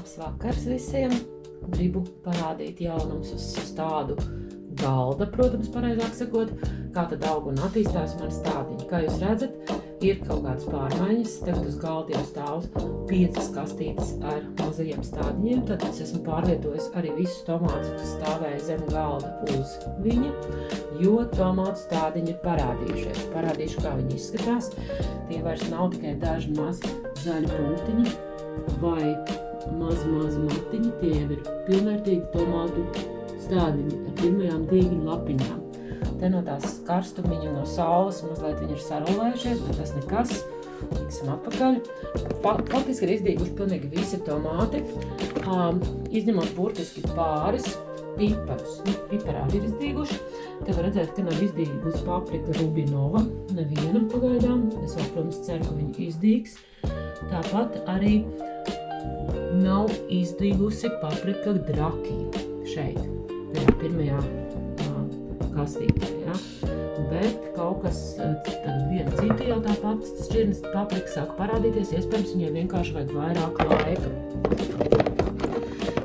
Labs vakars visiem! Gribu parādīt jaunumus uz tādu galda, protams, pareizāk sakot, kā tad aug un attīstās mani stādiņi. Kā jūs redzat, ir kaut kādas pārmaiņas. Tagad uz galda jau stāv 5 kastītes ar mazajiem stādiņiem. Tad es esmu pārvietojis arī visus tomātus, kas stāvēja zem galda uz viņa, jo tomātu stādiņi ir parādījušies. Parādīšu, kā viņi izskatās. Tie vairs nav tikai daži mazi zaļi punktiņi vai mazi matiņi. Tie jau ir pilnvērtīgi tomātu stādiņi ar pirmajām dīļu lapiņām. Te no tās karstumiņa no saules mazliet viņi ir sarulējušies, bet tas nekas. Liksim atpakaļ. Faktiski ir izdīguši pilnīgi visi tomāti, izņemot burtiski pāris piparus. Piparādi ir izdīguši. Te var redzēt, ka nav izdīgusi paprika rubinova, nevienam pagaidām. Es vēl, protams, ceru, ka viņi izdīgs. Tāpat arī nav izdīgusi paprika draki šeit, tajā pirmajā kastītē, ja? Bet kaut kas, tad viena cita jau tāpat šķirnes paprika sāk parādīties, iespējams viņai vienkārši vajag vairāk laika.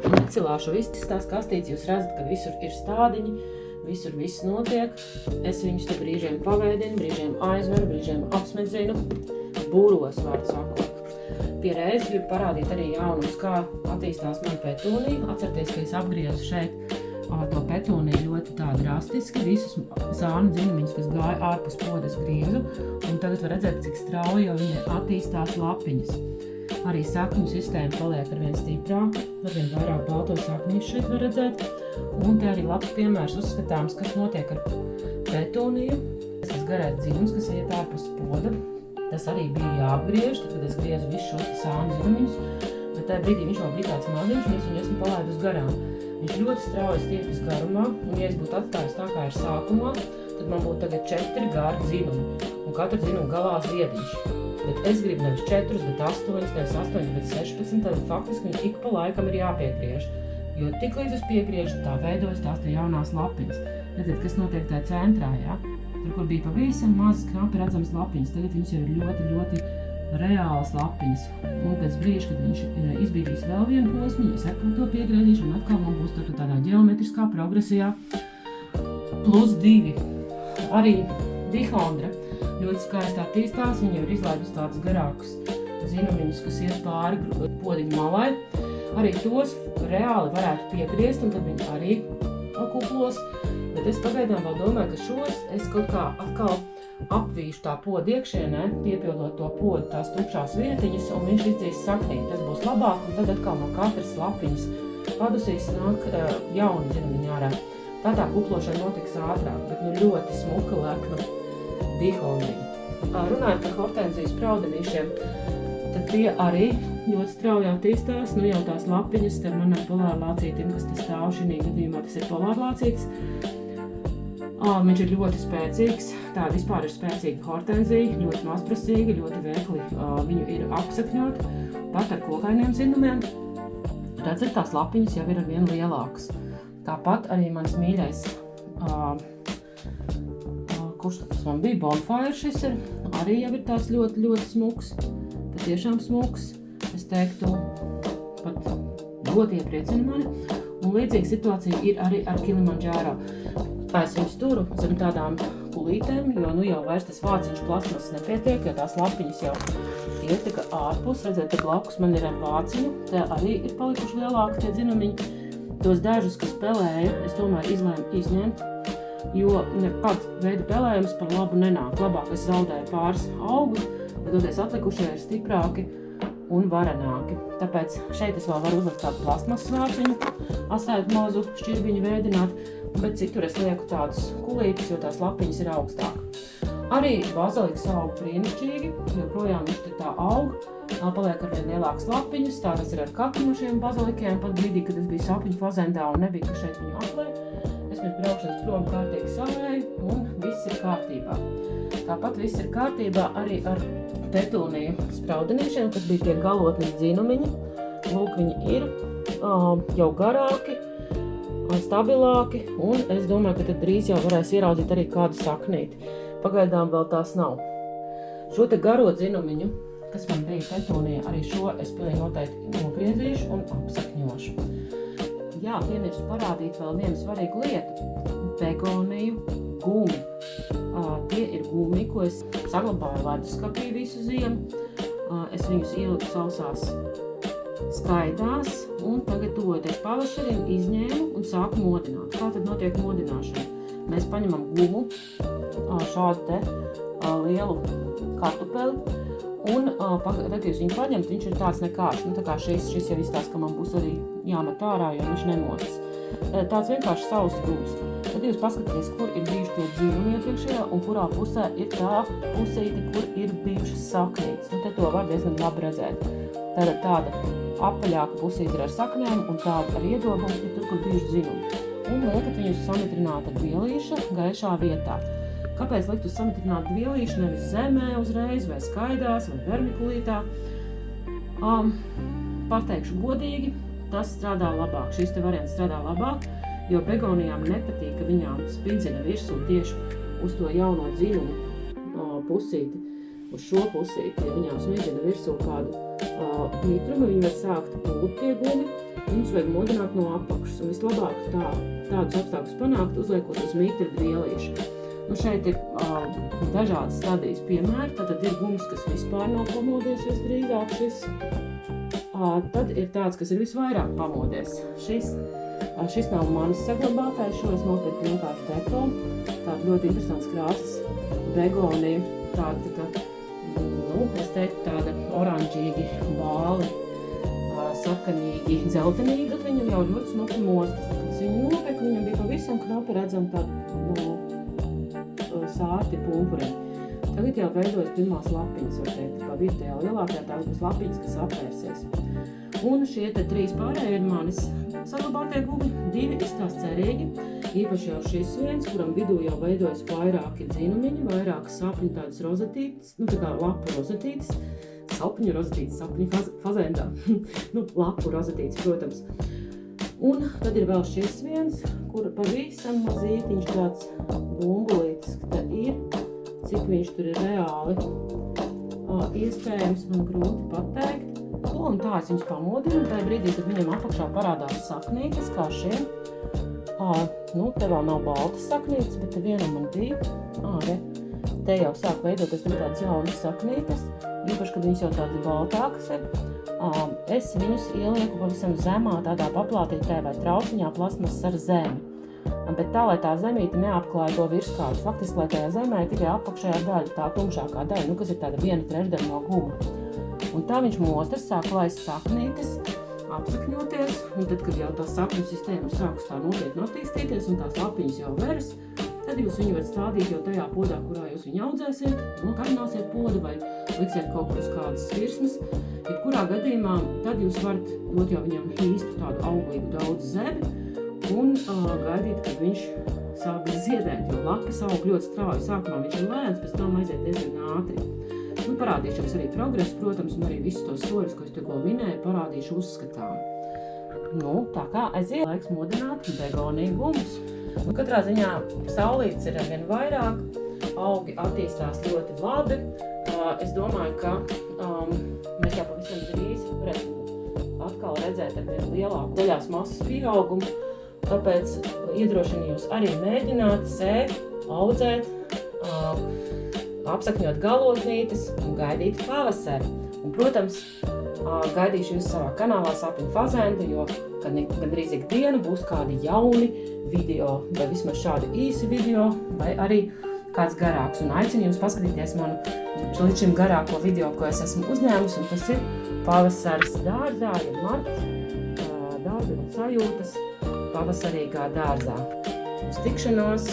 Un necilāšu visas tās kastītes, jūs redzat, ka visur ir stādiņi, visur viss notiek. Es viņus te brīžiem pagaidinu, brīžiem aizveru, brīžiem apsmedzinu, būros, vārdu sakot. Pie reizes gribu parādīt arī jaunumus, kā attīstās man petūnija. Atcerieties, ka es apgriezu šeit to petūniju ļoti tā drastiski. Visus zānu dzinumiņus, kas gāja ārpus podas griezu. Un tagad var redzēt, cik strauji jau viņai attīstās lapiņas. Arī sakņu sistēma paliek arvien stiprāk. Arvien vairāk balto sakņus šeit var redzēt. Un te arī labs piemērs uzskatāms, kas notiek ar petūniju. Tas garais dzinums, kas iet ārpus poda. Tas arī bija jāapgriež, tad, kad es griezu visu šos sānu zinumiņus, bet tajā brīdī viņš vēl bija tāds maziņš, un es viņu esmu palaidus garām. Viņš ļoti strauji stiepjas garumā, un ja es būtu atstājis tā, kā ir sākumā, tad man būtu tagad 4 gari zinumi, un katra zinuma galā ziediņš. Bet es gribu nevis 4, bet 8, nevis 8, bet 16, tad faktiski viņi ik pa laikam ir jāpiegriež. Jo tik līdz es piegriežu, tā veidojas tās te jaunās lapiņas. Redziet, kas notiek tajā centrā, ja? Tur, kur bija pavisam mazas knapi redzamas lapiņas, tagad viņas jau ir ļoti reālas lapiņas. Un pēc brīža, kad viņš izbīdīs vēl vienu posmiņu, es atkal to piegriezīšu, un atkal man būs tādā ģeometriskā progresijā +2. Arī dihondra ļoti skaisti attīstās, viņa jau ir izlaidusi tādus garākus zinumiņus, kas iet pāri podiņu malai. Arī tos reāli varētu piegriezt, un tad viņi arī kuplos. Bet es pagaidām vēl domāju, ka šos es kaut kā atkal apvīšu tā poda iekšienē, piepildot to podu tās tukšās vietiņas, un viņš izdzīs saknīt. Tas būs labāk, un tad atkal no katras lapiņas padusīs nāk jauni zinumiņi ārā. Tā kuplošana notiks ātrāk, bet ļoti smuka lepna dihondriņa. Runājot par hortenzijas spraudenīšiem, tad tie arī ļoti strauji attīstās. Nu jau tās lapiņas te man ar polārlācītim, kas te stāv šī gadījumā, tas ir polārlācītis. Viņš ir ļoti spēcīgs, tā vispār ir spēcīga hortenzija, ļoti mazprasīga, ļoti veikli viņu ir apsakņot, pat ar kokainiem zinumiem. Redzat, tās lapiņas jau ir arvien lielākas. Tāpat arī mans mīļais, kurš tas man bija, Bonfire šis ir, arī jau ir tās ļoti smuks, patiešām smuks, es teiktu, pat ļoti iepriecina mani. Un līdzīga situācija ir arī ar Kilimandžāro. Es viņus turu zem tādām kulītēm, jo nu jau vairs tas vāciņš plasmas nepietiek, jo tās lapiņas jau ir tā kā ārpus. Redzēt, te blakus man ir ar vāciņu, te arī ir palikuši lielāki tie dzinumiņi. Tos dažus, kas pelēja, es tomēr izlēmu izņemt, jo nekāda veida pelējums par labu nenāk. Labāk es zaudēju pāris augus, bet toties atlikušie ir stiprāki un varenāki. Tāpēc šeit es vēl varu uzlikt tādu plasmas vāciņu, atstājot mazu šķirbiņu veidināt, bet citur es lieku tādus kulītus, jo tās lapiņas ir augstāk. Arī baziliks aug brīnišķīgi, joprojām viņš te tā aug, paliek arvien lielākas lapiņas, tā tas ir ar katru no šiem bazilikiem, pat brīdī, kad es biju sapņu fazendā un nebija, ka šeit viņu aplēja. Es pēc braukšanas prom kārtīgi savēju un viss ir kārtībā. Tāpat viss ir kārtībā arī ar petūniju spraudenīšiem, kas bija tie galotnes dzinumiņi. Lūk, viņi ir jau garāki, stabilāki, un es domāju, ka tad drīz jau varēs ieraudzīt arī kādu saknīti. Pagaidām vēl tās nav. Šo te garo dzinumiņu, kas man bija petunija, arī šo es pilnīgi noteikti nogriezīšu un apsakņošu. Jā, piemirstu parādīt vēl vienu svarīgu lietu – begoniju gumi. Tie ir gumi, ko es saglabāju leduskapī visu ziemu. Es viņus ieliku sausās skaidās un tagad tuvojoties pavasarim izņēmu un sāku modināt. Kā tad notiek modināšana? Mēs paņemam gumu, šādu te lielu kartupeli un tad, kad jūs viņu paņemt, viņš ir tāds nekāds. Tā kā šis jau izstāsta, ka man būs arī jāmet ārā, jo viņš nemostas. Tāds vienkārši sauss gums. Tad jūs paskaties, kur ir bijuši tie dzīvumi iepriekšējā un kurā pusē ir tā pusīte, kur ir bijušas saknītes. Te to var diezgan labi redzēt. Tāda apaļāka pusīte ir ar sakņām un tāda ar iedobumu ir tur, kur bijuši dzīvumi. Un liekat viņus samitrināta dvielīša gaišā vietā. Kāpēc likt uz samitrinātu dvielīšu, nevis zemē uzreiz, vai skaidās, vai vermikulītā? Pateikšu godīgi, tas strādā labāk. Šis te variants strādā labāk, jo begonijām nepatīk, ka viņām spidzina virsū tieši uz to jauno dziļumu pusīti, uz šo pusīti. Ja viņām smidzina virsū kādu mitrumu, viņi var sākt pūt tie gumi, viņus vajag modināt no apakšas. Un vislabāk tādus apstākļus panākt, uzliekot uz mitra dvielīšu. Šeit ir dažādas stadijas piemēri, tad ir gums, kas vispār nav pamodies visdrīzāk šis. Tad ir tāds, kas ir visvairāk pamodies. Šis nav manis saglabātais, šo es nopirku vienkārši deko. Tāda ļoti interesants krāsas begonija, tāda, es teiktu, tāda oranžīgi bāli, sarkanīgi, dzeltenīgi, tad viņam jau ļoti smuki mostas. Kad viņu nopirku, viņam bija pavisam knapi redzam tādu sārti pumpuriņi. Tagad jau veidojas pirmās lapiņas, var teikt, kā vietējā lielākajā tās būs lapiņas, kas apvērsies. Un šie te 3 pārējie ir manis saglabātie gumi, 2 izstās cerīgi, īpaši jau šis viens, kuram vidū jau veidojas vairāki dzinumiņi, vairākas sapņu tādas rozetītes, tā kā lapu rozetītes, sapņu fazēndā, lapu rozetītes, protams. Un tad ir vēl šis viens, kur pavisam mazītiņš tāds bumbulītis, ka ir, cik viņš tur ir reāli iespējams, man grūti pateikt. Un tā es viņus pamodinu, un tajā brīdī, kad viņam apakšā parādās saknītes, kā šiem. Te vēl nav baltas saknītes, bet te vienam man bija. Te jau sāk veidoties tādas jaunas saknītes, īpaši, kad viņas jau tādas baltākas ir. Es viņus ielieku pavisam zemā tādā paplātītē vai trauciņā plasmas ar zemi. Bet tā, lai tā zemīte neapklāja to virskādu, faktiski, lai tajā zemē ir tikai apakšējā daļa, tā tumšākā daļa, kas ir tāda 1/3 no guma. Un tā viņš mostas, sāk laist saknītes, apsakņoties, un tad, kad jau tā sakņu sistēma sāks tā nopietni attīstīties un tās lapiņas jau veras, tad jūs viņu varat stādīt jau tajā podā, kurā jūs viņu audzēsiet, nokarināsiet podu vai liksiet kaut kur uz kādas virsmas. Jebkurā gadījumā tad jūs varat dot jau viņam īstu tādu auglīgu daudz zemi un gaidīt, kad viņš sāk ziedēt, jo lapas aug ļoti strauji. Sākumā viņš ir lēns, pēc tam aiziet diezgan ātri. Parādīšu jums arī progresu, protams, un arī visus tos soļus, ko es tikko minēju, parādīšu uzskatām. Tā kā aiziet laiks modināt begoniju gumus. Katrā ziņā saulītes ir arvien vairāk, augi attīstās ļoti labi. Es domāju, ka mēs jau pavisam drīz varēsim atkal redzēt arvien lielāku zaļās masas pieaugumu. Tāpēc iedrošinu jūs arī mēģināt sēt, audzēt, apsakņot galotnītes un gaidīt pavasari. Un, protams, gaidīšu jūs savā kanālā Sapņu fazenda, jo gandrīz ikdienu būs kādi jauni video, vai vismaz šādi īsi video, vai arī kāds garāks. Un aicinu jums paskatīties manu līdz šim garāko video, ko es esmu uzņēmusi, un tas ir pavasaris dārzā, ja marts, dārza un sajūtas pavasarīgā dārzā. Uz tikšanos!